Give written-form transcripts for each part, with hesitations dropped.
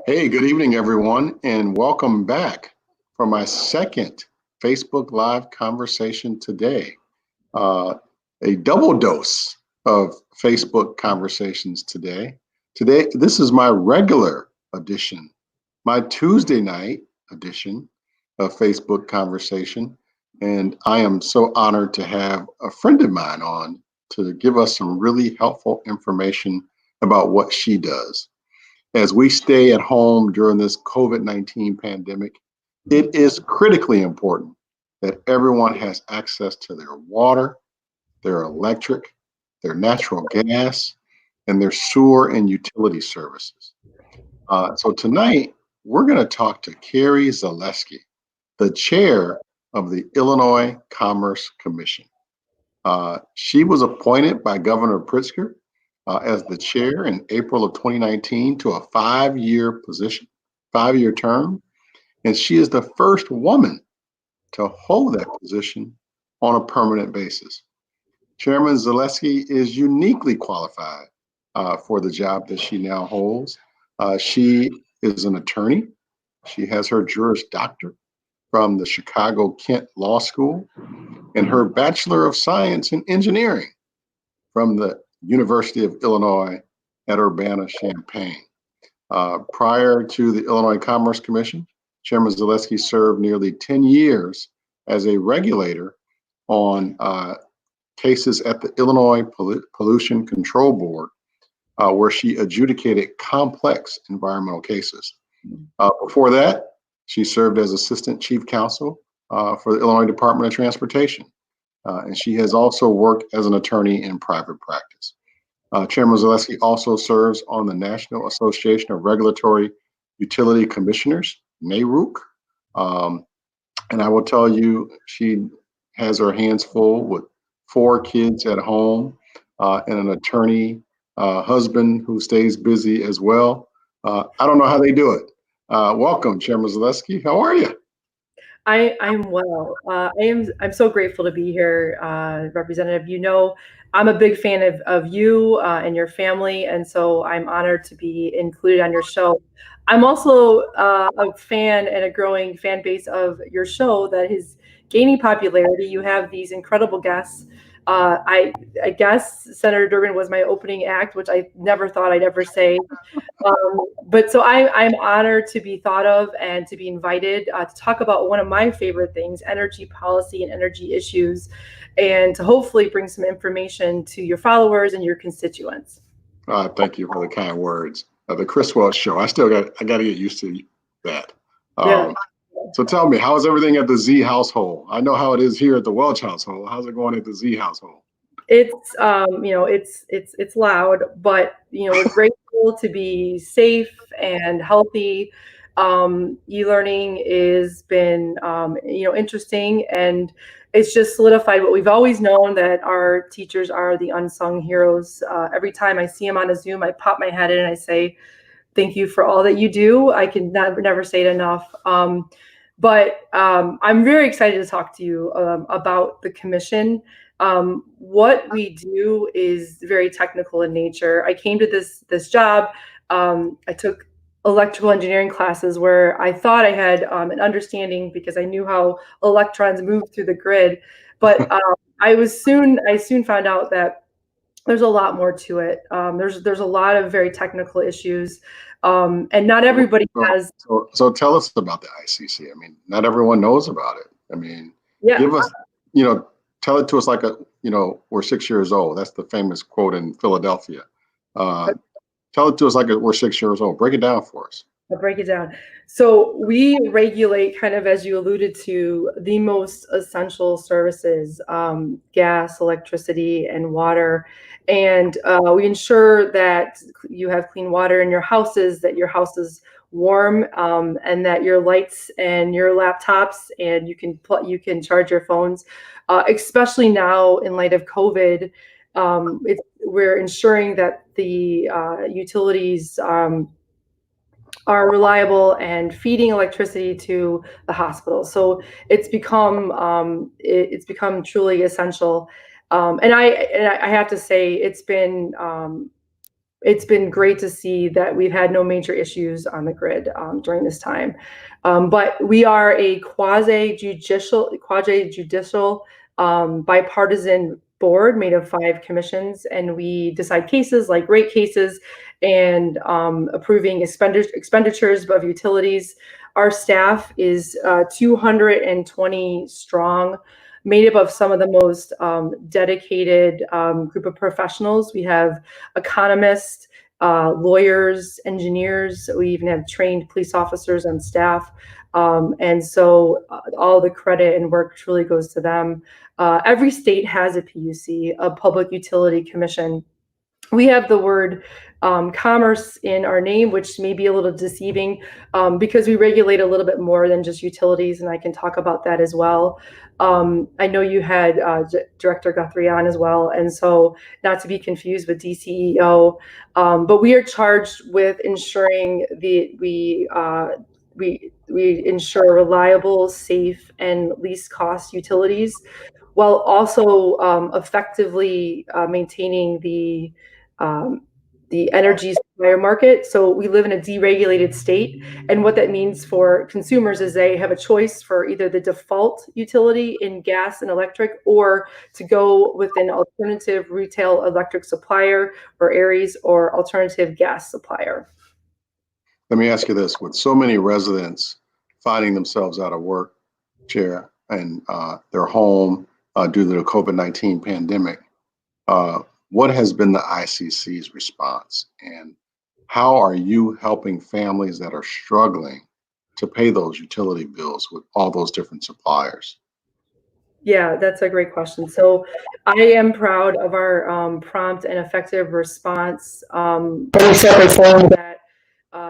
Hey, good evening, everyone, and welcome back for my second Facebook Live conversation today. Uh, a double dose of Facebook conversations today. Today, this is my regular edition, my Tuesday night edition of Facebook conversation. And I am so honored to have a friend of mine on to give us some really helpful information about what she does. As we stay at home during this COVID-19 pandemic, it is critically important that everyone has access to their water, their electric, their natural gas, and their sewer and utility services. So tonight, we're going to talk to Carrie Zalewski, the chair of the Illinois Commerce Commission. She was appointed by Governor Pritzker as the chair in April of 2019 to a 5-year position, 5-year term, and she is the first woman to hold that position on a permanent basis. Chairman Zalewski is uniquely qualified for the job that she now holds. She is an attorney. She has her Juris Doctor from the Chicago Kent Law School and her Bachelor of Science in Engineering from the University of Illinois at Urbana-Champaign. Prior to the Illinois Commerce Commission, Chairman Zalewski served nearly 10 years as a regulator on cases at the Illinois Pollution Control Board, where she adjudicated complex environmental cases. Before that, she served as Assistant Chief Counsel for the Illinois Department of Transportation. And she has also worked as an attorney in private practice. Chairman Zalewski also serves on the National Association of Regulatory Utility Commissioners, NARUC. And I will tell you, she has her hands full with 4 kids at home and an attorney husband who stays busy as well. I don't know how they do it. Welcome, Chairman Zalewski. How are you? I'm well. I'm so grateful to be here, Representative. You know, I'm a big fan of you and your family, and so I'm honored to be included on your show. I'm also a fan and a growing fan base of your show that is gaining popularity. You have these incredible guests. I guess Senator Durbin was my opening act, which I never thought I'd ever say. But so I'm honored to be thought of and to be invited to talk about one of my favorite things, energy policy and energy issues, and to hopefully bring some information to your followers and your constituents. Thank you for the kind words. The Chris Welch show. I got to get used to that. Yeah. So tell me, how is everything at the Z household? I know how it is here at the Welch household. How's it going at the Z household? It's it's loud, but we're grateful to be safe and healthy. E-learning has been interesting, and it's just solidified what we've always known, that our teachers are the unsung heroes. Every time I see them on a Zoom, I pop my head in and I say, "Thank you for all that you do." I can never say it enough. But I'm very excited to talk to you about the commission. What we do is very technical in nature. I came to this job. I took electrical engineering classes where I thought I had an understanding because I knew how electrons move through the grid. But I soon found out that there's a lot more to it. There's a lot of very technical issues, and not everybody has. So tell us about the ICC. I mean, not everyone knows about it. I mean, Yeah. give us, tell it to us like we're 6 years old. That's the famous quote in Philadelphia. Tell it to us like we're 6 years old. Break it down for us. I'll break it down. So we regulate, kind of as you alluded to, the most essential services, gas, electricity, and water. And we ensure that you have clean water in your houses, that your house is warm, and that your lights and your laptops, and you can charge your phones, especially now in light of COVID. We're ensuring that the utilities are reliable and feeding electricity to the hospital. So it's become truly essential. And I have to say, it's been it's been great to see that we've had no major issues on the grid during this time. But we are a quasi-judicial bipartisan board made of 5 commissions, and we decide cases like rate cases and approving expenditures of utilities. Our staff is 220 strong, made up of some of the most dedicated group of professionals. We have economists, lawyers, engineers. We even have trained police officers on staff. And so all the credit and work truly goes to them. Every state has a PUC, a Public Utility Commission. We have the word commerce in our name, which may be a little deceiving because we regulate a little bit more than just utilities, and I can talk about that as well. I know you had Director Guthrie on as well, and so not to be confused with DCEO, but we are charged with ensuring we ensure reliable, safe, and least cost utilities, while also effectively maintaining the energy supplier market. So we live in a deregulated state, and what that means for consumers is they have a choice for either the default utility in gas and electric, or to go with an alternative retail electric supplier or Aries or alternative gas supplier. Let me ask you this: with so many residents finding themselves out of work, Chair, and their home due to the COVID-19 pandemic, what has been the ICC's response, and how are you helping families that are struggling to pay those utility bills with all those different suppliers? Yeah, that's a great question. So I am proud of our prompt and effective response. That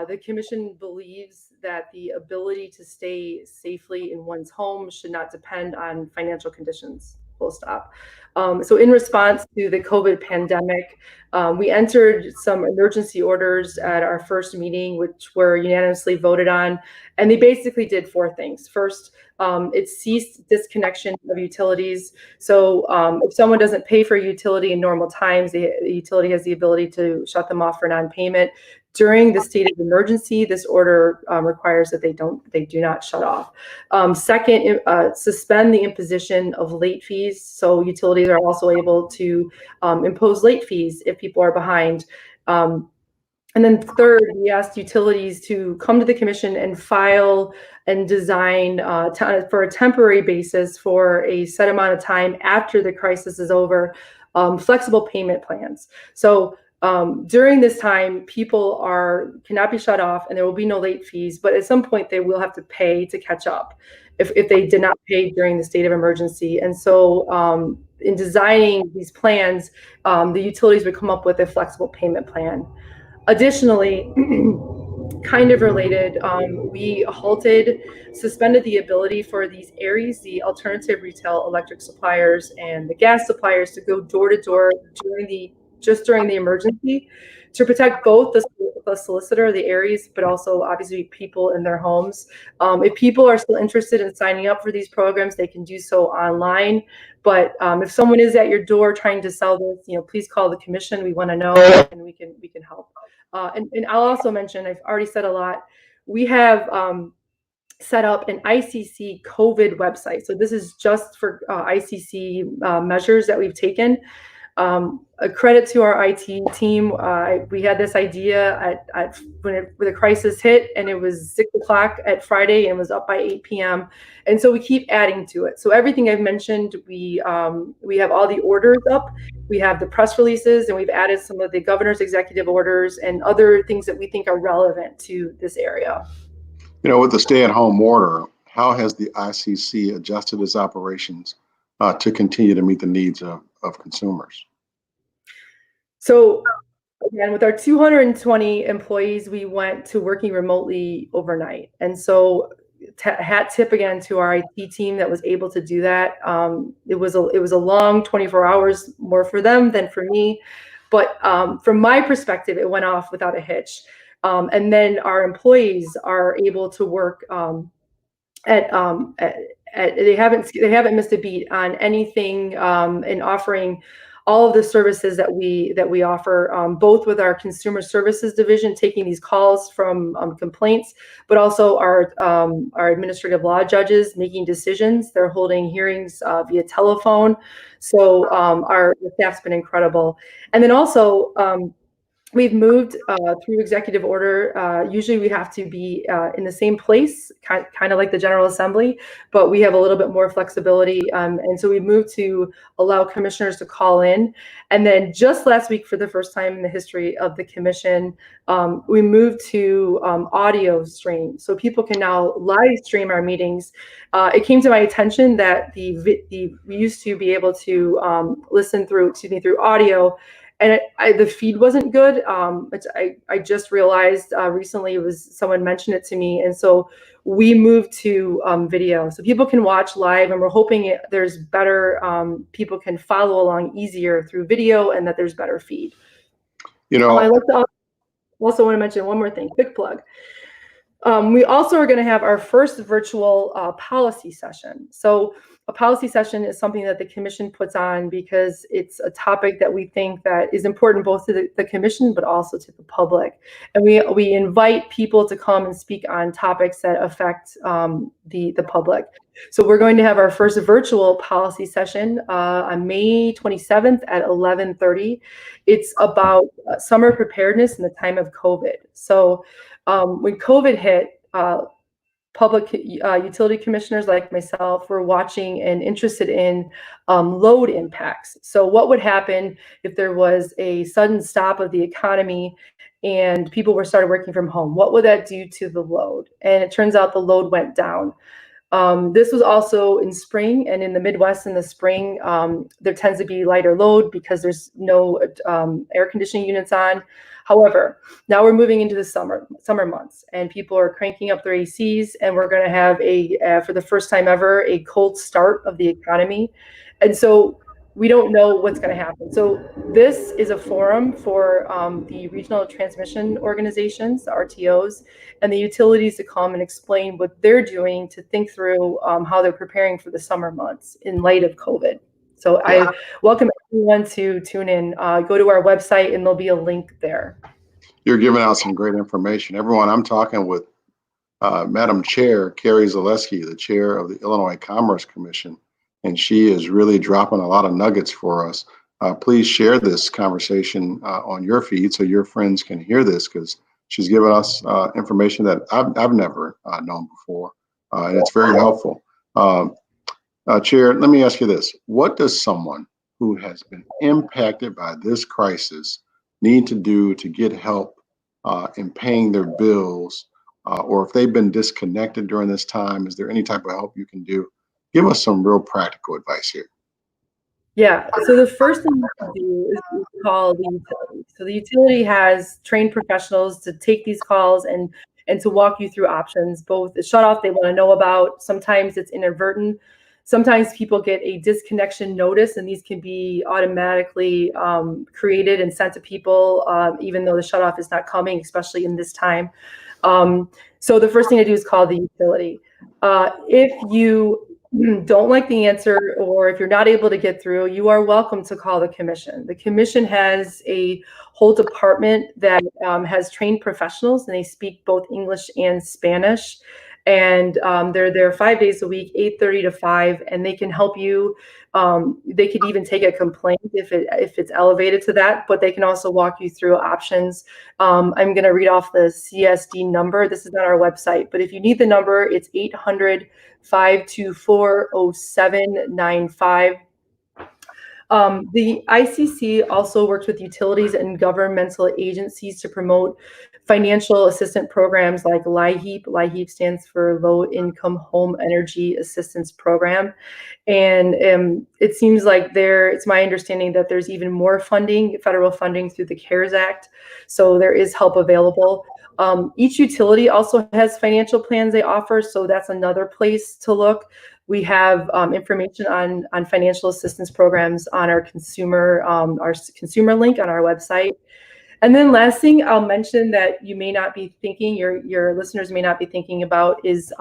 the Commission believes that the ability to stay safely in one's home should not depend on financial conditions. Full stop. So in response to the COVID pandemic, we entered some emergency orders at our first meeting, which were unanimously voted on. And they basically did 4 things. First, it ceased disconnection of utilities. So if someone doesn't pay for a utility in normal times, the utility has the ability to shut them off for non-payment. During the state of emergency, this order requires that they do not shut off. Second, suspend the imposition of late fees. So utilities are also able to impose late fees if people are behind. And then third, we asked utilities to come to the Commission and file and design for a temporary basis for a set amount of time after the crisis is over, flexible payment plans. So during this time, people cannot be shut off, and there will be no late fees, but at some point they will have to pay to catch up if they did not pay during the state of emergency. And so in designing these plans, the utilities would come up with a flexible payment plan. Additionally, kind of related, we suspended the ability for these Aries, the alternative retail electric suppliers, and the gas suppliers to go door to door during the emergency, to protect both the solicitor, the Aries, but also obviously people in their homes. If people are still interested in signing up for these programs, they can do so online. But if someone is at your door trying to sell this, please call the Commission. We want to know, and we can help. And I'll also mention, I've already said a lot. We have set up an ICC COVID website. So this is just for ICC measures that we've taken. A credit to our IT team. We had this idea when the crisis hit, and it was 6 o'clock at Friday and was up by 8 p.m. And so we keep adding to it. So everything I've mentioned, we have all the orders up. We have the press releases, and we've added some of the governor's executive orders and other things that we think are relevant to this area. With the stay-at-home order, how has the ICC adjusted its operations to continue to meet the needs of consumers? So again, with our 220 employees, we went to working remotely overnight. And so hat tip again to our IT team that was able to do that. It was a long 24 hours, more for them than for me. But from my perspective, it went off without a hitch. And then our employees are able to work they haven't missed a beat on anything in offering all of the services that we offer, both with our consumer services division, taking these calls from complaints, but also our administrative law judges making decisions. They're holding hearings via telephone. So our staff's been incredible. And then also, we've moved through executive order. Usually we have to be in the same place, kind of like the General Assembly, but we have a little bit more flexibility. And so we moved to allow commissioners to call in. And then just last week, for the first time in the history of the commission, we moved to audio stream. So people can now live stream our meetings. It came to my attention that we used to be able to listen through audio, and the feed wasn't good, which I just realized recently. It was someone mentioned it to me, and so we moved to video, so people can watch live, and we're hoping there's better, people can follow along easier through video, and that there's better feed. I also want to mention one more thing, quick plug. We also are going to have our first virtual policy session. So a policy session is something that the commission puts on because it's a topic that we think that is important both to the commission, but also to the public. And we invite people to come and speak on topics that affect the public. So we're going to have our first virtual policy session on May 27th at 11:30. It's about summer preparedness in the time of COVID. So when COVID hit, public utility commissioners like myself were watching and interested in load impacts. So what would happen if there was a sudden stop of the economy and people started working from home? What would that do to the load? And it turns out the load went down. This was also in spring, and in the Midwest in the spring, there tends to be lighter load because there's no air conditioning units on. However, now we're moving into the summer months, and people are cranking up their ACs, and we're going to have for the first time ever, a cold start of the economy. And so we don't know what's going to happen. So this is a forum for the regional transmission organizations, the RTOs, and the utilities to come and explain what they're doing to think through how they're preparing for the summer months in light of COVID. So I welcome everyone to tune in. Go to our website and there'll be a link there. You're giving out some great information. Everyone, I'm talking with Madam Chair, Carrie Zalewski, the chair of the Illinois Commerce Commission, and she is really dropping a lot of nuggets for us. Please share this conversation on your feed so your friends can hear this, because she's given us information that I've never known before, and it's very helpful. Chair, let me ask you this. What does someone who has been impacted by this crisis need to do to get help in paying their bills? Or if they've been disconnected during this time, is there any type of help you can do? Give us some real practical advice here. Yeah, so the first thing you can do is call the utility. So the utility has trained professionals to take these calls and to walk you through options, both the shutoff they want to know about. Sometimes it's inadvertent. Sometimes people get a disconnection notice, and these can be automatically created and sent to people, even though the shutoff is not coming, especially in this time. So the first thing to do is call the utility. If you don't like the answer, or if you're not able to get through, you are welcome to call the commission. The commission has a whole department that has trained professionals, and they speak both English and Spanish. And they're there 5 days a week, 8:30 to 5, and they can help you. They could even take a complaint if it's elevated to that, but they can also walk you through options. I'm going to read off the CSD number. This is not our website, but if you need the number, it's 800-524-0795. The ICC also works with utilities and governmental agencies to promote financial assistance programs like LIHEAP. LIHEAP stands for Low Income Home Energy Assistance Program. And it seems like it's my understanding that there's even more funding, federal funding through the CARES Act. So there is help available. Each utility also has financial plans they offer, so that's another place to look. We have information on financial assistance programs on our consumer link on our website. And then last thing I'll mention that you may not be thinking, your listeners may not be thinking about is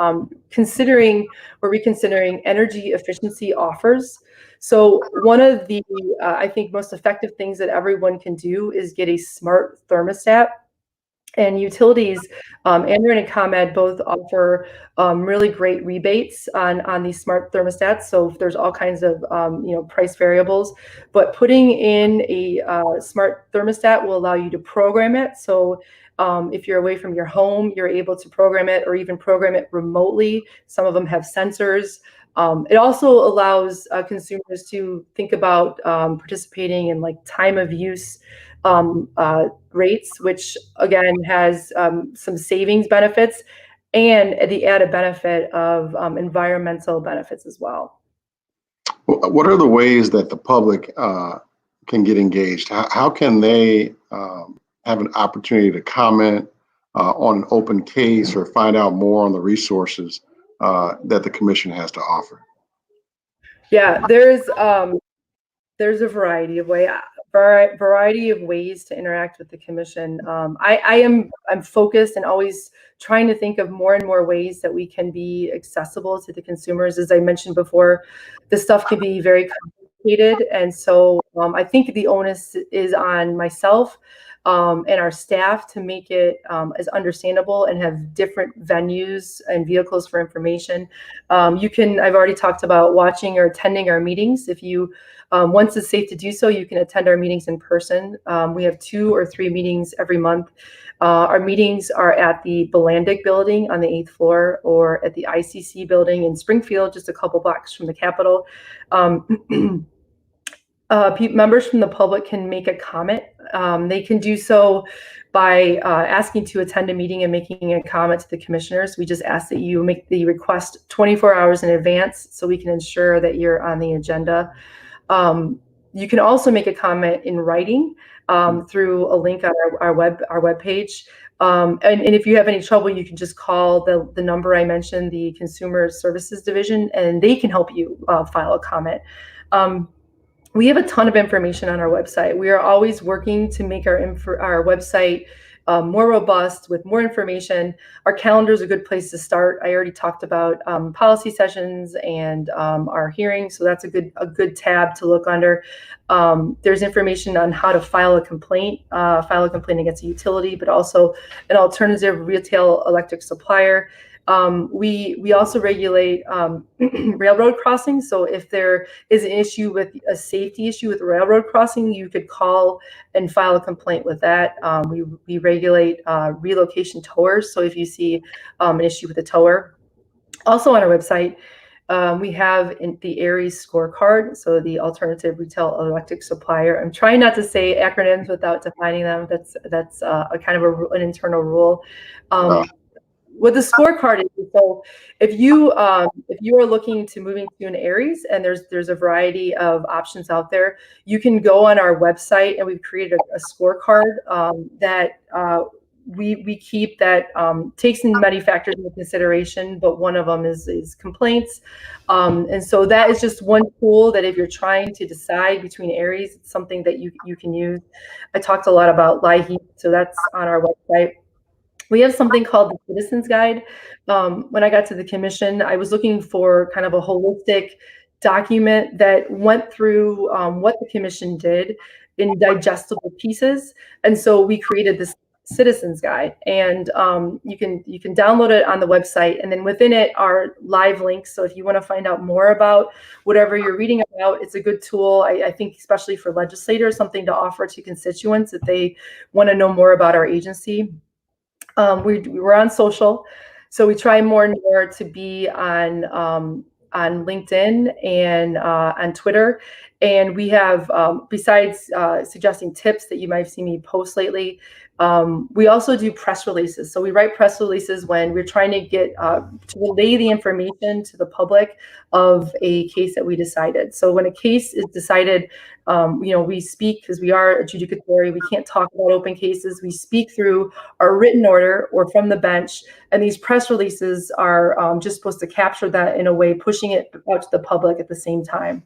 considering or reconsidering energy efficiency offers. So one of the, I think, most effective things that everyone can do is get a smart thermostat. And utilities, Ameren and ComEd both offer really great rebates on these smart thermostats. So there's all kinds of price variables, but putting in a smart thermostat will allow you to program it. So if you're away from your home, you're able to program it or even program it remotely. Some of them have sensors. It also allows consumers to think about participating in like time of use rates, which again has some savings benefits and the added benefit of environmental benefits as well. What are the ways that the public can get engaged? How can they have an opportunity to comment on an open case or find out more on the resources that the commission has to offer? Yeah, there's a variety of ways to interact with the commission. I'm focused and always trying to think of more and more ways that we can be accessible to the consumers. As I mentioned before, this stuff can be very complicated, and so I think the onus is on myself and our staff to make it as understandable and have different venues and vehicles for information. I've already talked about watching or attending our meetings. If you once it's safe to do so, you can attend our meetings in person. We have 2 or 3 meetings every month. Our meetings are at the Belandic building on the 8th floor or at the ICC building in Springfield, just a couple blocks from the Capitol. Members from the public can make a comment. They can do so by asking to attend a meeting and making a comment to the commissioners. We just ask that you make the request 24 hours in advance so we can ensure that you're on the agenda. You can also make a comment in writing through a link on our web page. And if you have any trouble, you can just call the number I mentioned, the Consumer Services Division, and they can help you file a comment. We have a ton of information on our website. We are always working to make our website more robust with more information. Our calendar is a good place to start. I already talked about policy sessions and our hearings, so that's a good tab to look under. There's information on how to file a complaint against a utility, but also an alternative retail electric supplier. We also regulate railroad crossings. So if there is an issue with a safety issue with a railroad crossing, you could call and file a complaint with that. We regulate relocation towers. So if you see an issue with a tower, also on our website, we have the ARIES scorecard, so the alternative retail electric supplier. I'm trying not to say acronyms without defining them. That's a kind of an internal rule. What the scorecard is, so if you are looking to move into an ARIES, and there's a variety of options out there, you can go on our website, and we've created a scorecard that we keep that takes in many factors into consideration, but one of them is complaints. And so that is just one tool that if you're trying to decide between ARIES, it's something that you can use. I talked a lot about LIHEAP, so that's on our website. We have something called the Citizens Guide. When I got to the commission, I was looking for kind of a holistic document that went through what the commission did in digestible pieces. And so we created this Citizens Guide, and you can download it on the website, and then within it are live links. So if you want to find out more about whatever you're reading about, it's a good tool. I think especially for legislators, something to offer to constituents if they want to know more about our agency. We're on social, so we try more and more to be on LinkedIn and on Twitter. And we have, besides suggesting tips that you might have seen me post lately, we also do press releases. So we write press releases when we're trying to get to relay the information to the public of a case that we decided. So when a case is decided, we speak, because we are adjudicatory. We can't talk about open cases. We speak through our written order or from the bench. And these press releases are just supposed to capture that in a way, pushing it out to the public at the same time.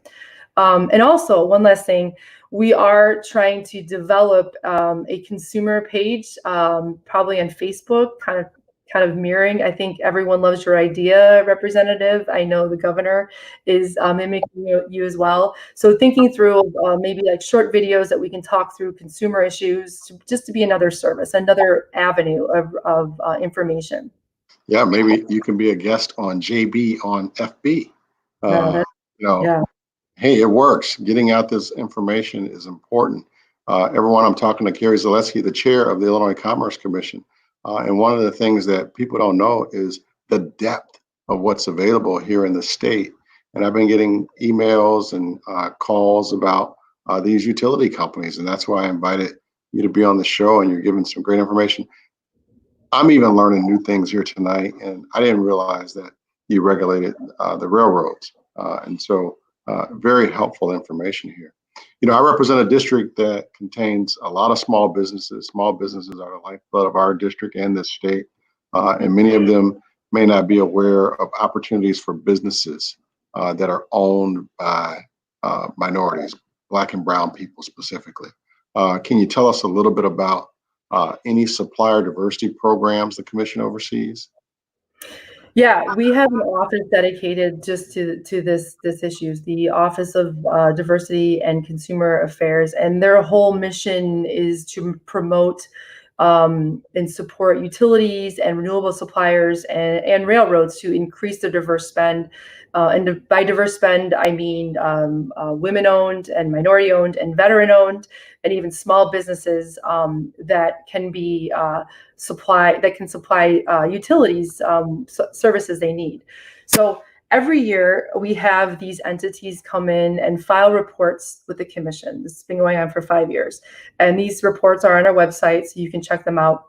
And also, one last thing, we are trying to develop a consumer page, probably on Facebook, kind of mirroring. I think everyone loves your idea, Representative. I know the governor is mimicking you as well. So thinking through maybe like short videos that we can talk through consumer issues, just to be another service, another avenue of information. Yeah, maybe you can be a guest on JB on FB. Uh, That, you know, yeah. hey, it works. Getting out this information is important. Everyone, I'm talking to Carrie Zalewski, the chair of the Illinois Commerce Commission. And one of the things that people don't know is the depth of what's available here in the state. And I've been getting emails and calls about these utility companies. And that's why I invited you to be on the show, and you're giving some great information. I'm even learning new things here tonight, and I didn't realize that you regulated the railroads. And so very helpful information here. You know, I represent a district that contains a lot of small businesses. Small businesses are the lifeblood of our district and this state. And many of them may not be aware of opportunities for businesses that are owned by minorities, Black and brown people specifically. Can you tell us a little bit about any supplier diversity programs the commission oversees? Yeah, we have an office dedicated just to this issues, the Office of Diversity and Consumer Affairs, and their whole mission is to promote and support utilities and renewable suppliers and railroads to increase their diverse spend. By diverse spend, I mean women-owned and minority-owned and veteran-owned, and even small businesses that can be supply utilities services they need. So every year we have these entities come in and file reports with the commission. This has been going on for 5 years, and these reports are on our website, so you can check them out.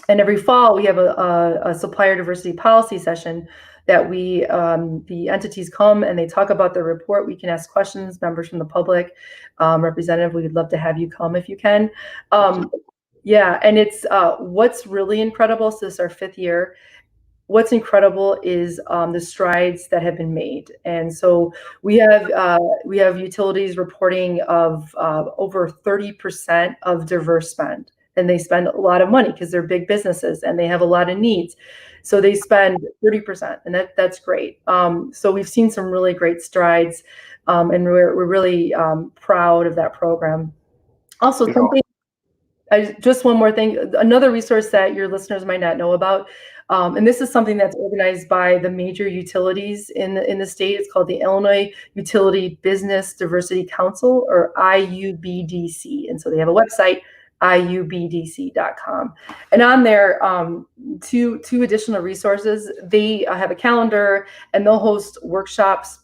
And every fall we have a supplier diversity policy session that the entities come and they talk about the report. We can ask questions, members from the public. Representative, we would love to have you come if you can. Yeah, and it's what's really incredible. So this is our 5th year. What's incredible is the strides that have been made, and so we have utilities reporting of over 30% of diverse spend, and they spend a lot of money because they're big businesses and they have a lot of needs. So they spend 30%, and that's great. So we've seen some really great strides, and we're really proud of that program. Also, something. Just one more thing, another resource that your listeners might not know about, and this is something that's organized by the major utilities in the state. It's called the Illinois Utility Business Diversity Council, or IUBDC. And so they have a website, iubdc.com. And on there, two additional resources. They have a calendar, and they'll host workshops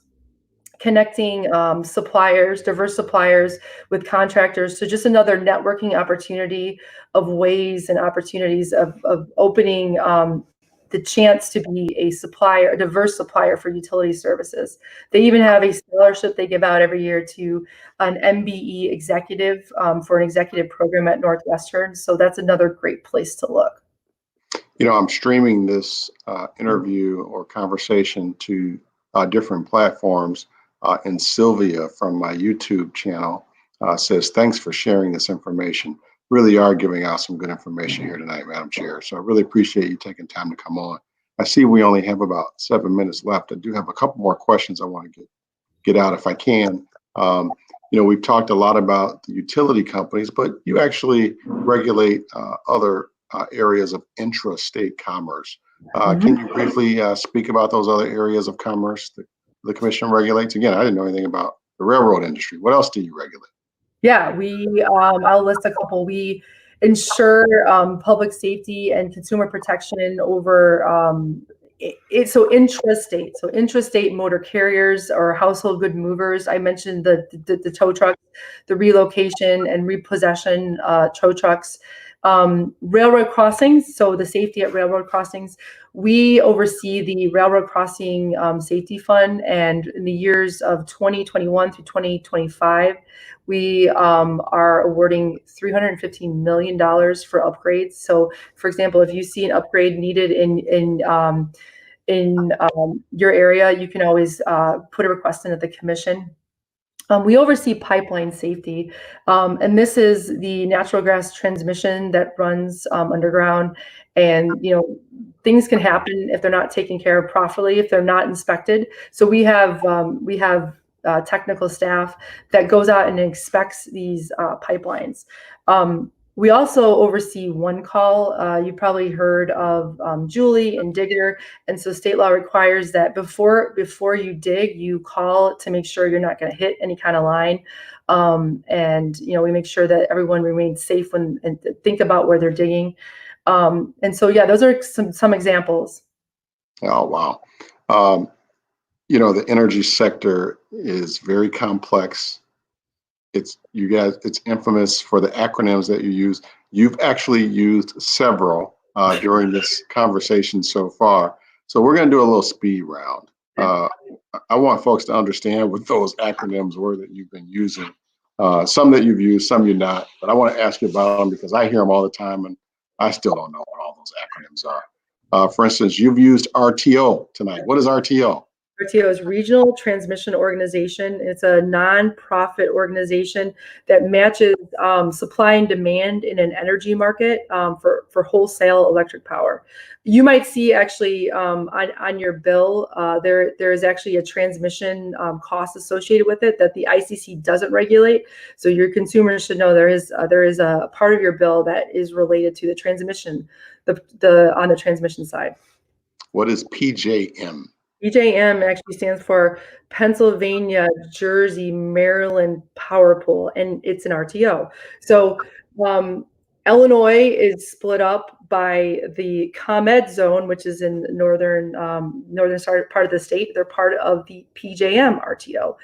connecting diverse suppliers with contractors. So just another networking opportunity of ways and opportunities of opening the chance to be a diverse supplier for utility services. They even have a scholarship they give out every year to an MBE executive for an executive program at Northwestern. So that's another great place to look. You know, I'm streaming this interview or conversation to different platforms. And Sylvia from my YouTube channel says, thanks for sharing this information. Really are giving out some good information here tonight, Madam Chair. So I really appreciate you taking time to come on. I see we only have about 7 minutes left. I do have a couple more questions I want to get out if I can. You know, we've talked a lot about the utility companies, but you actually regulate other areas of intrastate commerce. Can you briefly speak about those other areas of commerce that the commission regulates? Again, I didn't know anything about the railroad industry. What else do you regulate? Yeah, I'll list a couple. We ensure public safety and consumer protection over intrastate motor carriers or household good movers. I mentioned the tow trucks, the relocation and repossession tow trucks. Railroad crossings, so the safety at railroad crossings. We oversee the Railroad Crossing Safety Fund, and in the years of 2021 through 2025, we are awarding $315 million for upgrades. So, for example, if you see an upgrade needed in your area, you can always put a request in at the commission. We oversee pipeline safety, and this is the natural gas transmission that runs underground. And things can happen if they're not taken care of properly, if they're not inspected. So we have technical staff that goes out and inspects these pipelines. We also oversee one call. You probably heard of Julie and Digger, and so state law requires that before you dig, you call to make sure you're not going to hit any kind of line. And we make sure that everyone remains safe and think about where they're digging. And so those are some examples. Oh, wow. The energy sector is very complex. It's infamous for the acronyms that you use. You've actually used several during this conversation so far. So we're going to do a little speed round. I want folks to understand what those acronyms were that you've been using. Some that you've used, some you're not. But I want to ask you about them because I hear them all the time, and I still don't know what all those acronyms are. For instance, you've used RTO tonight. What is RTO? RTO is Regional Transmission Organization. It's a nonprofit organization that matches supply and demand in an energy market for wholesale electric power. You might see actually on your bill, there is actually a transmission cost associated with it that the ICC doesn't regulate. So your consumers should know there is a part of your bill that is related to the transmission, on the transmission side. What is PJM? PJM actually stands for Pennsylvania, Jersey, Maryland Power Pool, and it's an RTO. So Illinois is split up by the ComEd zone, which is in the northern part of the state. They're part of the PJM RTO.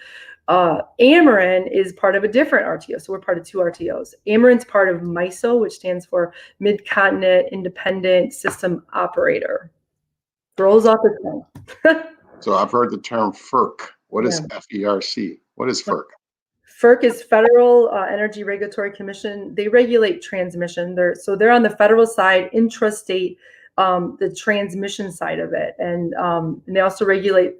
Ameren is part of a different RTO, so we're part of two RTOs. Ameren's part of MISO, which stands for Mid-Continent Independent System Operator. Rolls off the tongue. So I've heard the term FERC. What is FERC? What is FERC? FERC is Federal Energy Regulatory Commission. They regulate transmission. They're on the federal side, intrastate, the transmission side of it, and they also regulate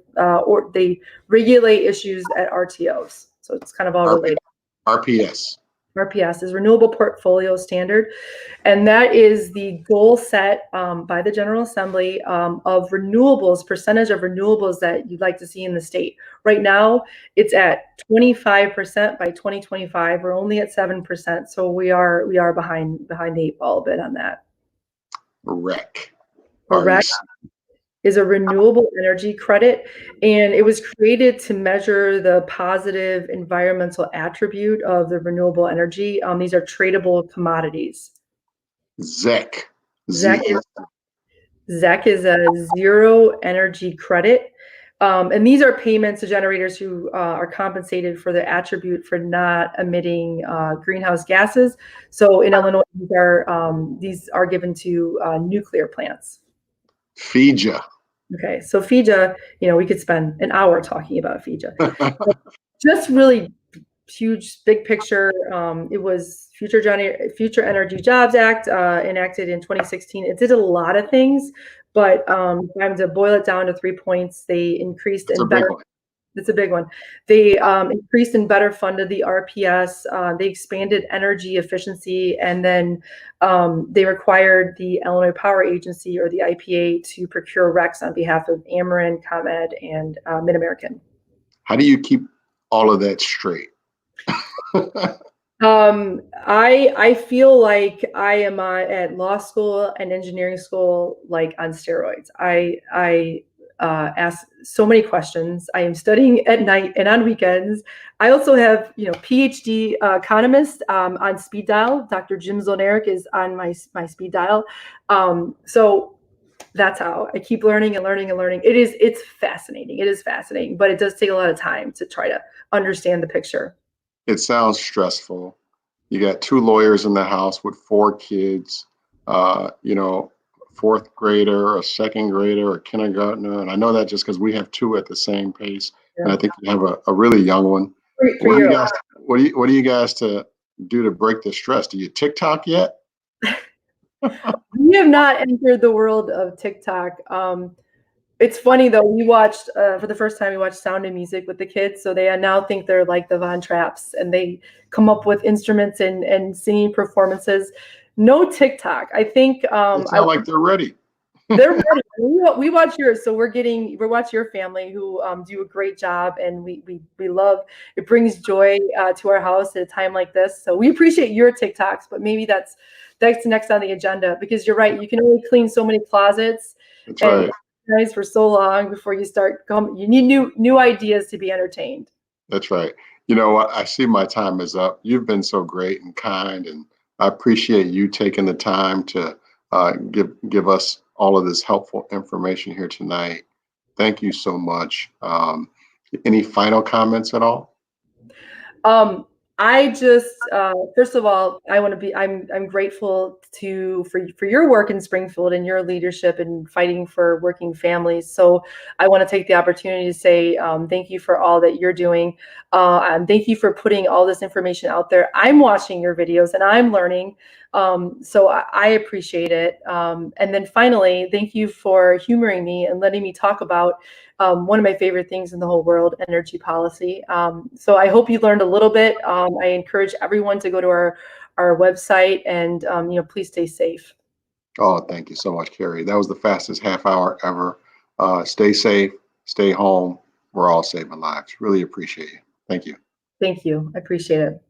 issues at RTOs. So it's kind of all related. RPS is Renewable Portfolio Standard, and that is the goal set by the General Assembly of percentage of renewables that you'd like to see in the state. Right now, it's at 25% by 2025. We're only at 7%, so we are behind the eight ball a bit on that. REC. REC is a renewable energy credit, and it was created to measure the positive environmental attribute of the renewable energy. These are tradable commodities. ZEC. ZEC is a zero energy credit, and these are payments to generators who are compensated for the attribute for not emitting greenhouse gases. So in Illinois, these are given to nuclear plants. FEJA. Okay, so FEJA, we could spend an hour talking about FEJA. Just really huge, big picture. It was Future Energy Jobs Act enacted in 2016. It did a lot of things, but I'm to boil it down to 3 points. They increased and better. It's a big one. They increased and better funded the RPS. They expanded energy efficiency, and then they required the Illinois Power Agency, or the IPA, to procure RECs on behalf of Ameren, ComEd, and Mid-American. How do you keep all of that straight? I feel like I am at law school and engineering school, like on steroids. I ask so many questions. I am studying at night and on weekends. I also have, PhD economist on speed dial. Dr. Jim Zoneric is on my speed dial. So that's how I keep learning and learning and learning. It's fascinating. It is fascinating, but it does take a lot of time to try to understand the picture. It sounds stressful. You got 2 lawyers in the house with 4 kids, fourth grader, a second grader, a kindergartner. And I know that just because we have 2 at the same pace. Yeah. And I think you have a really young one. What do you guys to do to break the stress? Do you TikTok yet? We have not entered the world of TikTok. It's funny though. We watched for the first time. We watched Sound of Music with the kids, so they now think they're like the Von Trapps, and they come up with instruments and singing performances. No TikTok. I think They sound like they're ready. they're ready. We watch yours, so we're watching your family who do a great job, and we love. It brings joy to our house at a time like this. So we appreciate your TikToks, but maybe that's next on the agenda, because you're right. You can only clean so many closets That's and right. organize for so long before you start come. You need new ideas to be entertained. That's right. You know what? I see my time is up. You've been so great and kind, and I appreciate you taking the time to give us all of this helpful information here tonight. Thank you so much. Any final comments at all? Um, I just first of all, I want to be. I'm grateful for your work in Springfield and your leadership in fighting for working families. So I want to take the opportunity to say thank you for all that you're doing, and thank you for putting all this information out there. I'm watching your videos and I'm learning, so I appreciate it. And then finally, thank you for humoring me and letting me talk about one of my favorite things in the whole world, energy policy. So I hope you learned a little bit. I encourage everyone to go to our website, and please stay safe. Oh, thank you so much, Carrie. That was the fastest half hour ever. Stay safe, stay home. We're all saving lives. Really appreciate you. Thank you. Thank you. I appreciate it.